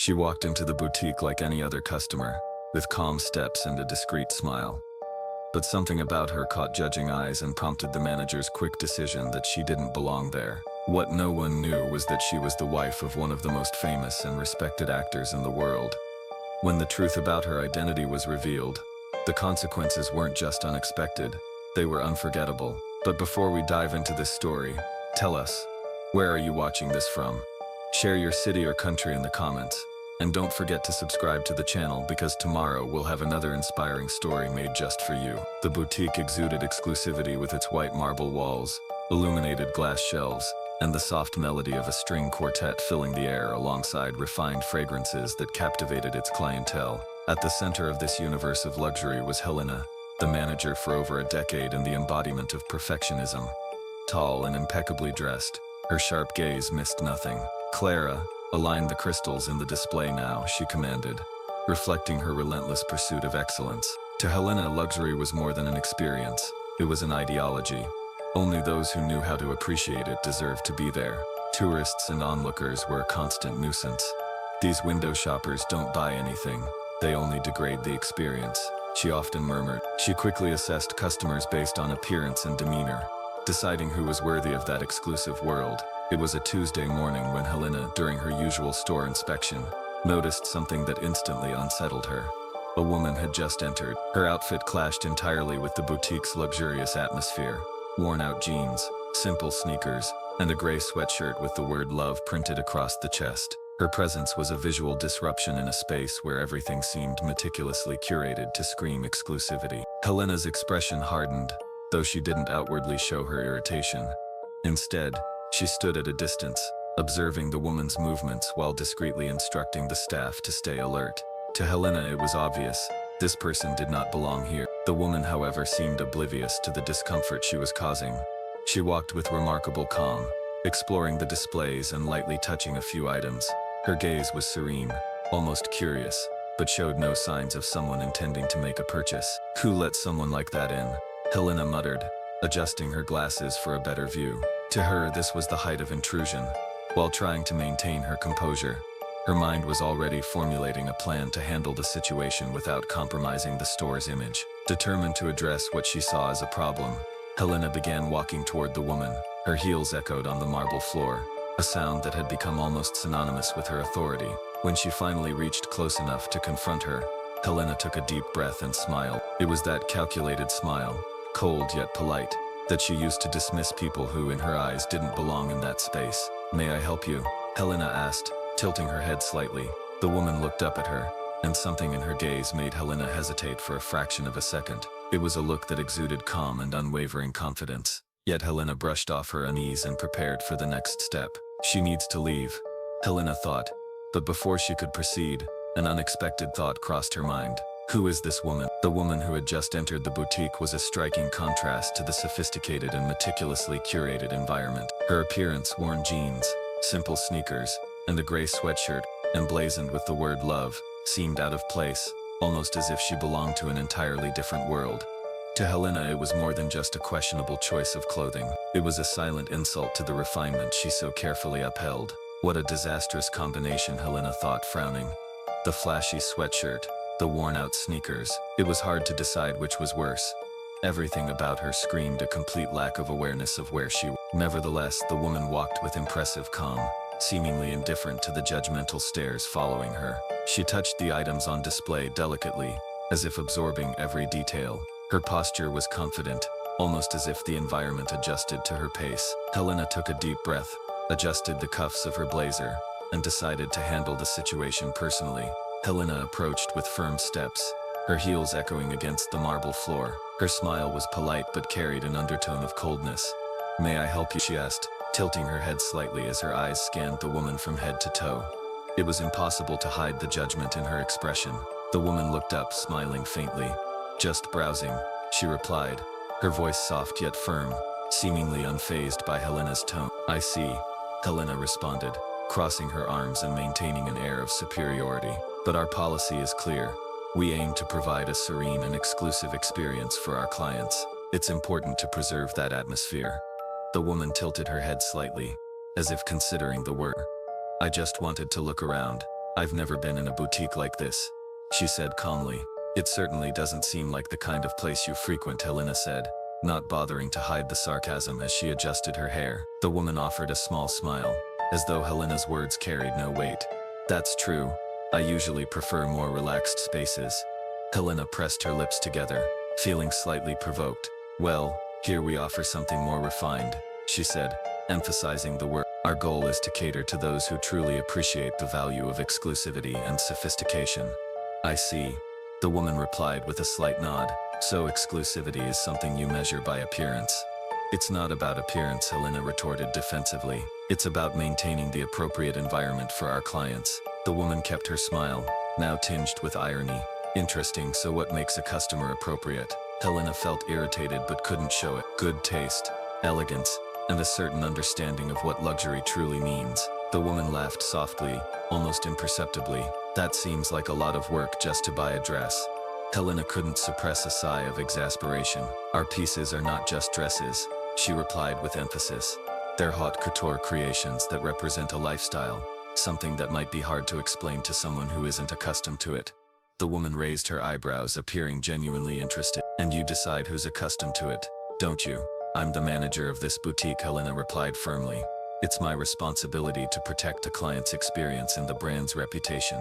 She walked into the boutique like any other customer, with calm steps and a discreet smile. But something about her caught judging eyes and prompted the manager's quick decision that she didn't belong there. What no one knew was that she was the wife of one of the most famous and respected actors in the world. When the truth about her identity was revealed, the consequences weren't just unexpected, they were unforgettable. But before we dive into this story, tell us, where are you watching this from? Share your city or country in the comments. And don't forget to subscribe to the channel because tomorrow we'll have another inspiring story made just for you. The boutique exuded exclusivity with its white marble walls, illuminated glass shelves, and the soft melody of a string quartet filling the air alongside refined fragrances that captivated its clientele. At the center of this universe of luxury was Helena, the manager for over a decade and the embodiment of perfectionism. Tall and impeccably dressed, her sharp gaze missed nothing. "Clara, align the crystals in the display now," she commanded, reflecting her relentless pursuit of excellence. To Helena, luxury was more than an experience, it was an ideology. Only those who knew how to appreciate it deserved to be there. Tourists and onlookers were a constant nuisance. "These window shoppers don't buy anything, they only degrade the experience," she often murmured. She quickly assessed customers based on appearance and demeanor, deciding who was worthy of that exclusive world. It was a Tuesday morning when Helena, during her usual store inspection, noticed something that instantly unsettled her. A woman had just entered. Her outfit clashed entirely with the boutique's luxurious atmosphere. Worn-out jeans, simple sneakers, and a gray sweatshirt with the word love printed across the chest. Her presence was a visual disruption in a space where everything seemed meticulously curated to scream exclusivity. Helena's expression hardened, though she didn't outwardly show her irritation. Instead, she stood at a distance, observing the woman's movements while discreetly instructing the staff to stay alert. To Helena, it was obvious, this person did not belong here. The woman, however, seemed oblivious to the discomfort she was causing. She walked with remarkable calm, exploring the displays and lightly touching a few items. Her gaze was serene, almost curious, but showed no signs of someone intending to make a purchase. "Who let someone like that in?" Helena muttered, adjusting her glasses for a better view. To her, this was the height of intrusion. While trying to maintain her composure, her mind was already formulating a plan to handle the situation without compromising the store's image. Determined to address what she saw as a problem, Helena began walking toward the woman. Her heels echoed on the marble floor, a sound that had become almost synonymous with her authority. When she finally reached close enough to confront her, Helena took a deep breath and smiled. It was that calculated smile, cold yet polite, that she used to dismiss people who, in her eyes, didn't belong in that space. "May I help you?" Helena asked, tilting her head slightly. The woman looked up at her, and something in her gaze made Helena hesitate for a fraction of a second. It was a look that exuded calm and unwavering confidence. Yet Helena brushed off her unease and prepared for the next step. "She needs to leave," Helena thought. But before she could proceed, an unexpected thought crossed her mind. Who is this woman? The woman who had just entered the boutique was a striking contrast to the sophisticated and meticulously curated environment. Her appearance, worn jeans, simple sneakers, and a gray sweatshirt, emblazoned with the word love, seemed out of place, almost as if she belonged to an entirely different world. To Helena, it was more than just a questionable choice of clothing. It was a silent insult to the refinement she so carefully upheld. What a disastrous combination, Helena thought, frowning. The flashy sweatshirt, the worn-out sneakers. It was hard to decide which was worse. Everything about her screamed a complete lack of awareness of where she was. Nevertheless, the woman walked with impressive calm, seemingly indifferent to the judgmental stares following her. She touched the items on display delicately, as if absorbing every detail. Her posture was confident, almost as if the environment adjusted to her pace. Helena took a deep breath, adjusted the cuffs of her blazer, and decided to handle the situation personally. Helena approached with firm steps, her heels echoing against the marble floor. Her smile was polite but carried an undertone of coldness. "May I help you?" she asked, tilting her head slightly as her eyes scanned the woman from head to toe. It was impossible to hide the judgment in her expression. The woman looked up, smiling faintly. "Just browsing," she replied, her voice soft yet firm, seemingly unfazed by Helena's tone. "I see," Helena responded, crossing her arms and maintaining an air of superiority. "But our policy is clear. We aim to provide a serene and exclusive experience for our clients. It's important to preserve that atmosphere." The woman tilted her head slightly, as if considering the word. "I just wanted to look around," I've never been in a boutique like this, she said calmly. It certainly doesn't seem like the kind of place you frequent, Helena said, not bothering to hide the sarcasm as she adjusted her hair. The woman offered a small smile, as though Helena's words carried no weight. That's true. I usually prefer more relaxed spaces. Helena pressed her lips together, feeling slightly provoked. Well, here we offer something more refined, she said, emphasizing the word. Our goal is to cater to those who truly appreciate the value of exclusivity and sophistication. I see, the woman replied with a slight nod. So exclusivity is something you measure by appearance. It's not about appearance, Helena retorted defensively. It's about maintaining the appropriate environment for our clients. The woman kept her smile, now tinged with irony. Interesting, so what makes a customer appropriate? Helena felt irritated but couldn't show it. Good taste, elegance, and a certain understanding of what luxury truly means. The woman laughed softly, almost imperceptibly. That seems like a lot of work just to buy a dress. Helena couldn't suppress a sigh of exasperation. Our pieces are not just dresses, she replied with emphasis. They're haute couture creations that represent a lifestyle, something that might be hard to explain to someone who isn't accustomed to it. The woman raised her eyebrows, appearing genuinely interested. And you decide who's accustomed to it, don't you? I'm the manager of this boutique, Helena replied firmly. It's my responsibility to protect the client's experience and the brand's reputation.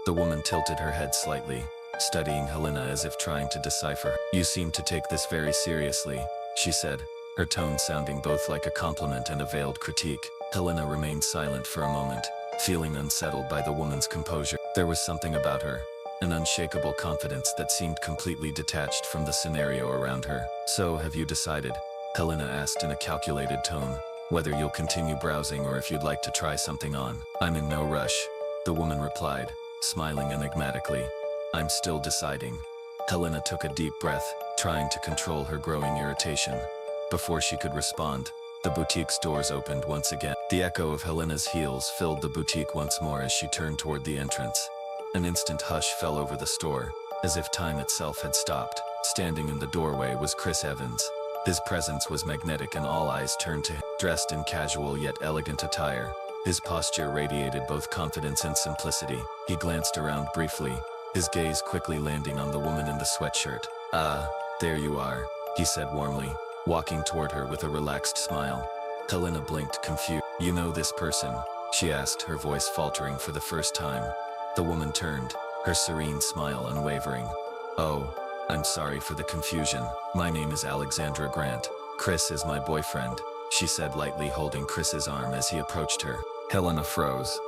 The woman tilted her head slightly, studying Helena as if trying to decipher. You seem to take this very seriously, she said, her tone sounding both like a compliment and a veiled critique. Helena remained silent for a moment, feeling unsettled by the woman's composure. There was something about her, an unshakable confidence that seemed completely detached from the scenario around her. So, have you decided? Helena asked in a calculated tone, whether you'll continue browsing or if you'd like to try something on. I'm in no rush, the woman replied, smiling enigmatically. I'm still deciding. Helena took a deep breath, trying to control her growing irritation. Before she could respond, the boutique's doors opened once again. The echo of Helena's heels filled the boutique once more as she turned toward the entrance. An instant hush fell over the store, as if time itself had stopped. Standing in the doorway was Chris Evans. His presence was magnetic and all eyes turned to him. Dressed in casual yet elegant attire, his posture radiated both confidence and simplicity. He glanced around briefly, his gaze quickly landing on the woman in the sweatshirt. Ah, there you are, he said warmly, walking toward her with a relaxed smile. Helena blinked, confused. You know this person? She asked, her voice faltering for the first time. The woman turned, her serene smile unwavering. Oh, I'm sorry for the confusion. My name is Alexandra Grant. Chris is my boyfriend, she said lightly, holding Chris's arm as he approached her. Helena froze.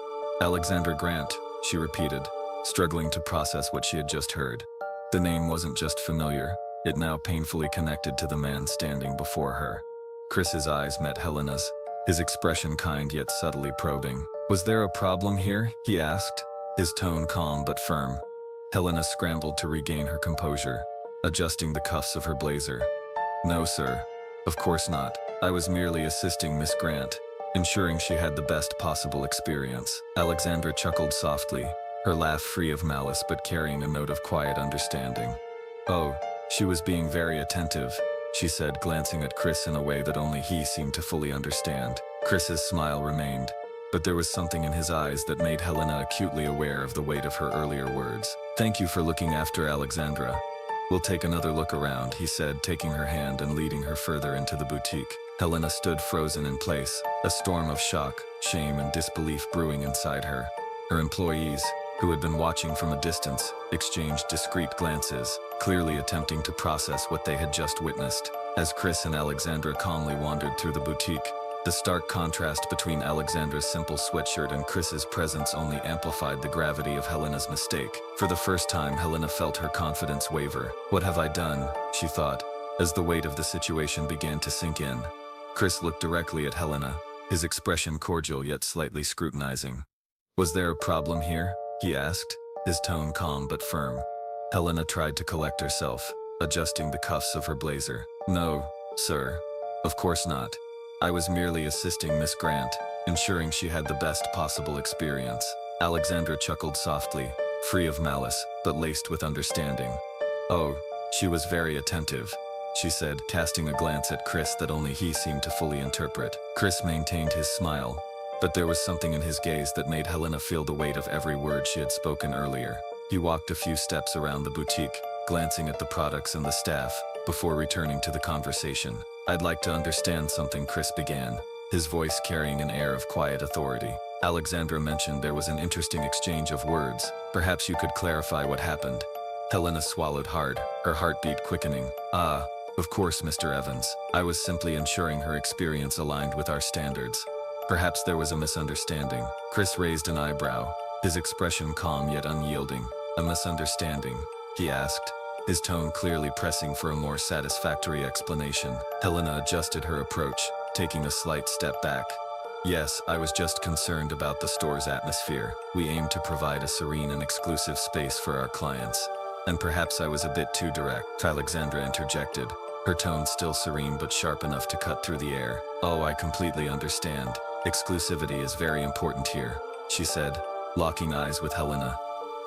Alexandra Grant, she repeated, struggling to process what she had just heard. The name wasn't just familiar, it now painfully connected to the man standing before her. Chris's eyes met Helena's, his expression kind yet subtly probing. Was there a problem here? He asked, his tone calm but firm. Helena scrambled to regain her composure, adjusting the cuffs of her blazer. No, sir. Of course not. I was merely assisting Miss Grant, ensuring she had the best possible experience. Alexandra chuckled softly, her laugh free of malice but carrying a note of quiet understanding. Oh, she was being very attentive, she said, glancing at Chris in a way that only he seemed to fully understand. Chris's smile remained, but there was something in his eyes that made Helena acutely aware of the weight of her earlier words. Thank you for looking after Alexandra. We'll take another look around, he said, taking her hand and leading her further into the boutique. Helena stood frozen in place, a storm of shock, shame, and disbelief brewing inside her. Her employees, who had been watching from a distance, exchanged discreet glances, clearly attempting to process what they had just witnessed. As Chris and Alexandra calmly wandered through the boutique, the stark contrast between Alexandra's simple sweatshirt and Chris's presence only amplified the gravity of Helena's mistake. For the first time, Helena felt her confidence waver. What have I done? She thought, as the weight of the situation began to sink in. Chris looked directly at Helena, his expression cordial yet slightly scrutinizing. Was there a problem here? He asked, his tone calm but firm. Helena tried to collect herself, adjusting the cuffs of her blazer. No, sir. Of course not. I was merely assisting Miss Grant, ensuring she had the best possible experience. Alexandra chuckled softly, free of malice, but laced with understanding. Oh, she was very attentive, she said, casting a glance at Chris that only he seemed to fully interpret. Chris maintained his smile, But there was something in his gaze that made Helena feel the weight of every word she had spoken earlier. He walked a few steps around the boutique, glancing at the products and the staff, before returning to the conversation. "I'd like to understand something," Chris began, his voice carrying an air of quiet authority. "Alexandra mentioned there was an interesting exchange of words. Perhaps you could clarify what happened." Helena swallowed hard, her heartbeat quickening. Of course, Mr. Evans. I was simply ensuring her experience aligned with our standards. Perhaps there was a misunderstanding." Chris raised an eyebrow, his expression calm yet unyielding. "A misunderstanding?" he asked, his tone clearly pressing for a more satisfactory explanation. Helena adjusted her approach, taking a slight step back. "Yes, I was just concerned about the store's atmosphere. We aim to provide a serene and exclusive space for our clients. And perhaps I was a bit too direct," Alexandra interjected, her tone still serene but sharp enough to cut through the air. "Oh, I completely understand. Exclusivity is very important here," she said, locking eyes with Helena.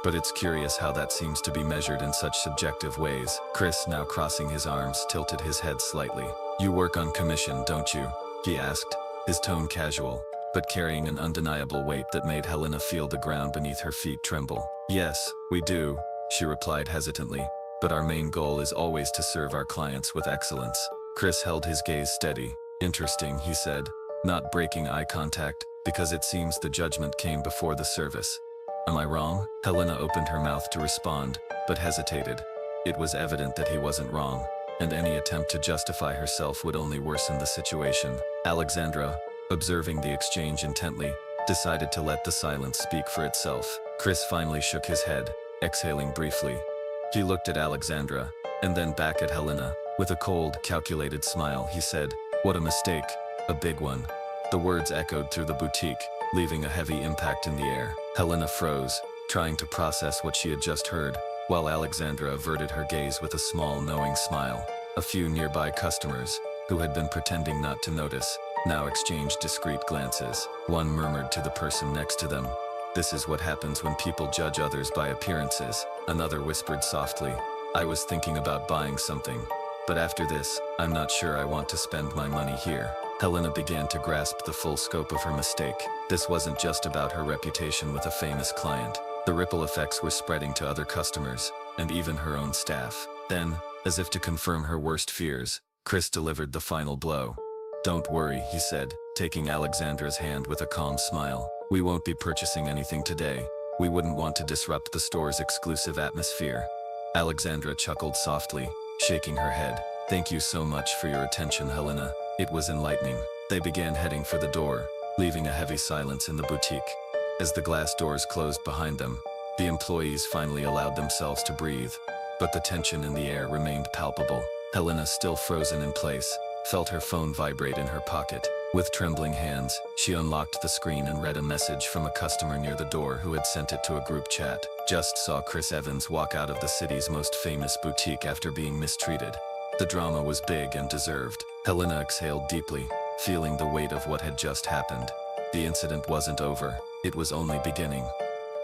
"But it's curious how that seems to be measured in such subjective ways." Chris, now crossing his arms, tilted his head slightly. "You work on commission, don't you?" he asked, his tone casual, but carrying an undeniable weight that made Helena feel the ground beneath her feet tremble. "Yes, we do," she replied hesitantly, "but our main goal is always to serve our clients with excellence." Chris held his gaze steady. "Interesting," he said, not breaking eye contact, "because it seems the judgment came before the service. Am I wrong?" Helena opened her mouth to respond, but hesitated. It was evident that he wasn't wrong, and any attempt to justify herself would only worsen the situation. Alexandra, observing the exchange intently, decided to let the silence speak for itself. Chris finally shook his head, exhaling briefly. He looked at Alexandra, and then back at Helena. With a cold, calculated smile, he said, "What a mistake. A big one." The words echoed through the boutique, leaving a heavy impact in the air. Helena froze, trying to process what she had just heard, while Alexandra averted her gaze with a small, knowing smile. A few nearby customers, who had been pretending not to notice, now exchanged discreet glances. One murmured to the person next to them, "This is what happens when people judge others by appearances." Another whispered softly, "I was thinking about buying something, but after this, I'm not sure I want to spend my money here." Helena began to grasp the full scope of her mistake. This wasn't just about her reputation with a famous client. The ripple effects were spreading to other customers, and even her own staff. Then, as if to confirm her worst fears, Chris delivered the final blow. "Don't worry," he said, taking Alexandra's hand with a calm smile. "We won't be purchasing anything today. We wouldn't want to disrupt the store's exclusive atmosphere." Alexandra chuckled softly, shaking her head. "Thank you so much for your attention, Helena. It was enlightening." They began heading for the door, leaving a heavy silence in the boutique. As the glass doors closed behind them, the employees finally allowed themselves to breathe, but the tension in the air remained palpable. Helena, still frozen in place, felt her phone vibrate in her pocket. With trembling hands, she unlocked the screen and read a message from a customer near the door who had sent it to a group chat. "Just saw Chris Evans walk out of the city's most famous boutique after being mistreated." The drama was big and deserved. Helena exhaled deeply, feeling the weight of what had just happened. The incident wasn't over, it was only beginning.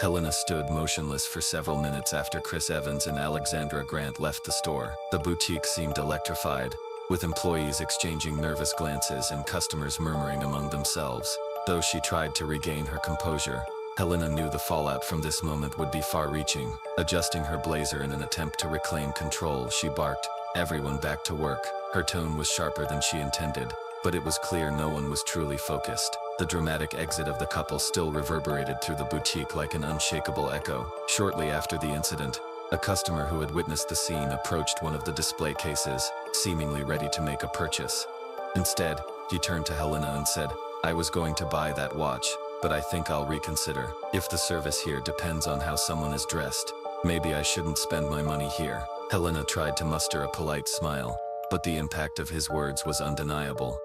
Helena stood motionless for several minutes after Chris Evans and Alexandra Grant left the store. The boutique seemed electrified, with employees exchanging nervous glances and customers murmuring among themselves. Though she tried to regain her composure, Helena knew the fallout from this moment would be far-reaching. Adjusting her blazer in an attempt to reclaim control, she barked, "Everyone back to work." Her tone was sharper than she intended, but it was clear no one was truly focused. The dramatic exit of the couple still reverberated through the boutique like an unshakable echo. Shortly after the incident, a customer who had witnessed the scene approached one of the display cases, seemingly ready to make a purchase. Instead, he turned to Helena and said, "I was going to buy that watch, but I think I'll reconsider. If the service here depends on how someone is dressed, maybe I shouldn't spend my money here." Helena tried to muster a polite smile, but the impact of his words was undeniable.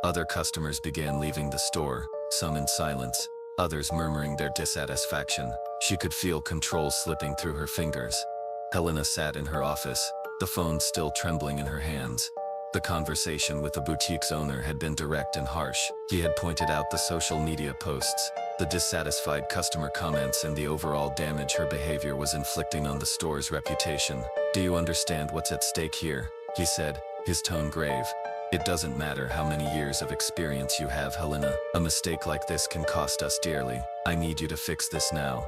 Other customers began leaving the store, some in silence, others murmuring their dissatisfaction. She could feel control slipping through her fingers. Helena sat in her office, the phone still trembling in her hands. The conversation with the boutique's owner had been direct and harsh. He had pointed out the social media posts, the dissatisfied customer comments, and the overall damage her behavior was inflicting on the store's reputation. "Do you understand what's at stake here?" he said, his tone grave. It doesn't matter how many years of experience you have, Helena. A mistake like this can cost us dearly. I need you to fix this now.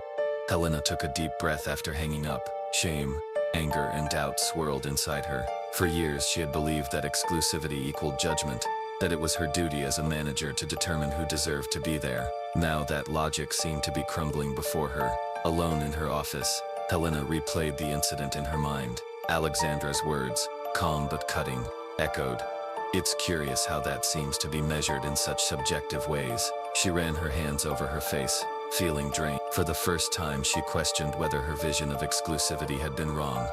Helena took a deep breath after hanging up. Shame, anger, and doubt swirled inside her. For years, she had believed that exclusivity equaled judgment, that it was her duty as a manager to determine who deserved to be there. Now that logic seemed to be crumbling before her. Alone in her office, Helena replayed the incident in her mind. Alexandra's words, calm but cutting, echoed. It's curious how that seems to be measured in such subjective ways. She ran her hands over her face, feeling drained. For the first time, she questioned whether her vision of exclusivity had been wrong.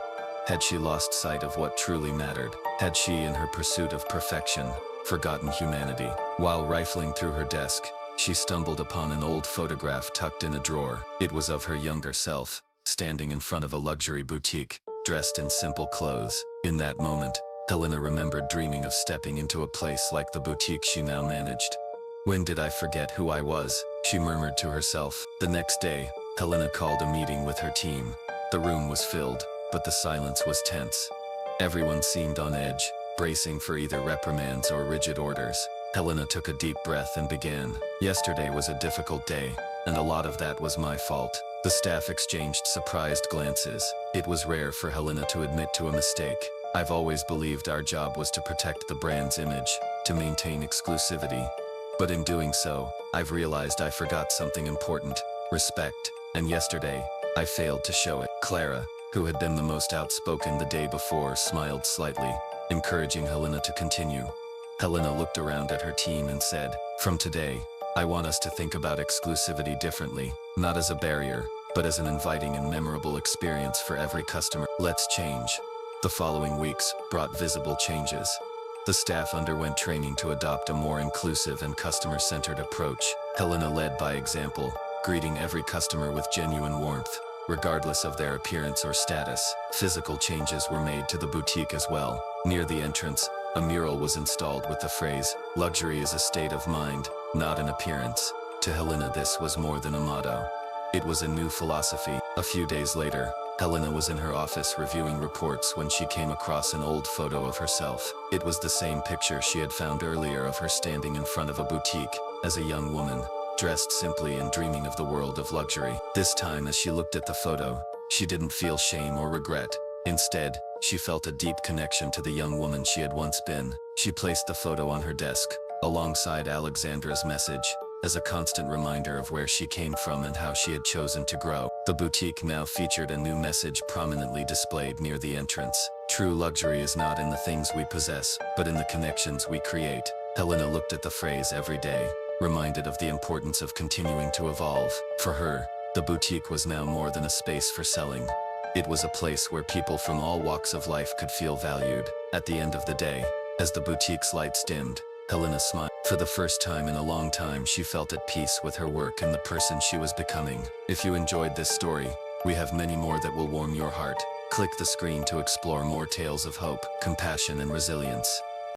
Had she lost sight of what truly mattered? Had she, in her pursuit of perfection, forgotten humanity? While rifling through her desk, she stumbled upon an old photograph tucked in a drawer. It was of her younger self, standing in front of a luxury boutique, dressed in simple clothes. In that moment, Helena remembered dreaming of stepping into a place like the boutique she now managed. When did I forget who I was? She murmured to herself. The next day, Helena called a meeting with her team. The room was filled, but the silence was tense. Everyone seemed on edge, bracing for either reprimands or rigid orders. Helena took a deep breath and began. Yesterday was a difficult day, and a lot of that was my fault. The staff exchanged surprised glances. It was rare for Helena to admit to a mistake. I've always believed our job was to protect the brand's image, to maintain exclusivity. But in doing so, I've realized I forgot something important: respect. And yesterday, I failed to show it. Clara, who had been the most outspoken the day before, smiled slightly, encouraging Helena to continue. Helena looked around at her team and said, "From today, I want us to think about exclusivity differently, not as a barrier, but as an inviting and memorable experience for every customer. Let's change." The following weeks brought visible changes. The staff underwent training to adopt a more inclusive and customer-centered approach. Helena led by example, greeting every customer with genuine warmth, regardless of their appearance or status. Physical changes were made to the boutique as well. Near the entrance, a mural was installed with the phrase, "Luxury is a state of mind, not an appearance." To Helena, this was more than a motto. It was a new philosophy. A few days later, Helena was in her office reviewing reports when she came across an old photo of herself. It was the same picture she had found earlier of her standing in front of a boutique, as a young woman, dressed simply and dreaming of the world of luxury. This time, as she looked at the photo, she didn't feel shame or regret. Instead, she felt a deep connection to the young woman she had once been. She placed the photo on her desk, alongside Alexandra's message, as a constant reminder of where she came from and how she had chosen to grow. The boutique now featured a new message prominently displayed near the entrance. True luxury is not in the things we possess, but in the connections we create. Helena looked at the phrase every day, reminded of the importance of continuing to evolve. For her, the boutique was now more than a space for selling. It was a place where people from all walks of life could feel valued. At the end of the day, as the boutique's lights dimmed, Helena smiled. For the first time in a long time, she felt at peace with her work and the person she was becoming. If you enjoyed this story, we have many more that will warm your heart. Click the screen to explore more tales of hope, compassion, and resilience.